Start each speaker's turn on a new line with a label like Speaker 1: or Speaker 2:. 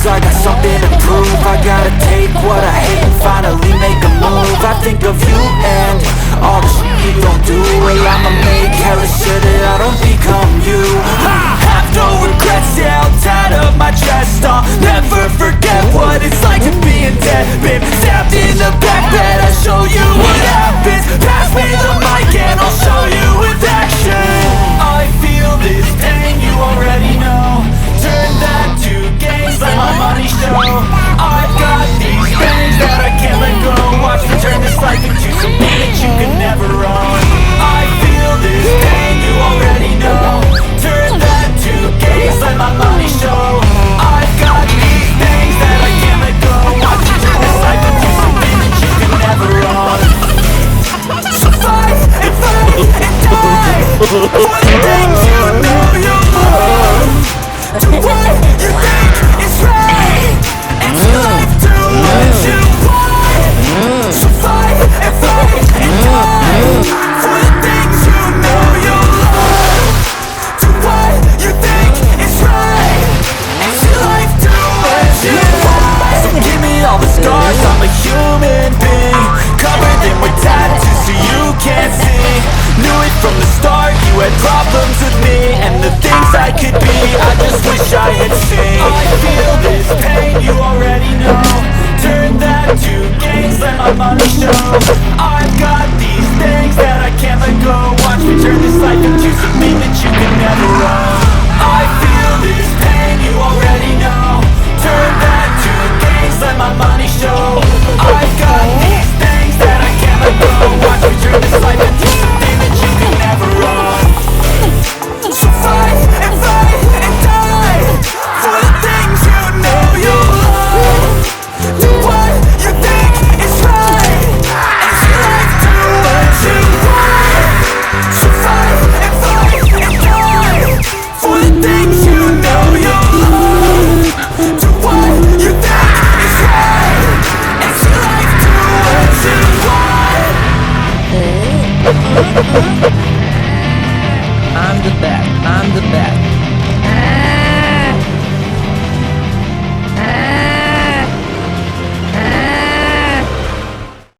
Speaker 1: cause I got something to prove. I gotta take what I hate and finally make a move. I think of you and all the shit you don't do. Well, I'ma make hella sure that I don't become you. I have no regrets, yeah, I'll tie up my chest. I'll never forget what it's like to be in debt. Been stabbed in the back bed, I'll show you what happens. Pass me the mic and I'll show you with action. I feel this pain, you already know. Turn that to gains, let my money show. I've got these things that I can't let go. Watch me turn this life into something that you can never own. I feel this pain, you already know. Turn that to gains, let my money show. I've got these things that I can't let go. Watch me turn this life into something that you can never own. So fight and fight and die for the things you know you love. Do what you think is right, and your life do what you want. So fight and die for the things you know you love. Do what you think is right, and your life do what you want. So give me all the scars, I'm a human being. Cover them with tattoos so you can't see. Knew it from the start, you had problems with me and the things I could be, I just wish I had seen. I feel this pain, you already know. Turn that to gains, let my money show. I've got these things that I can't let go. Watch me turn this life into something that you can never own. I feel this pain, you already know. Turn that to gains, let my money show. I've got these things that I can't let go. Watch me turn this life into something that you can never own. So fight and die for the things you know you love. Do what you think is right, and your life do what you want. So fight and die for the things you know you love. Do what you think is right, and your life do what you want.
Speaker 2: I'm the best.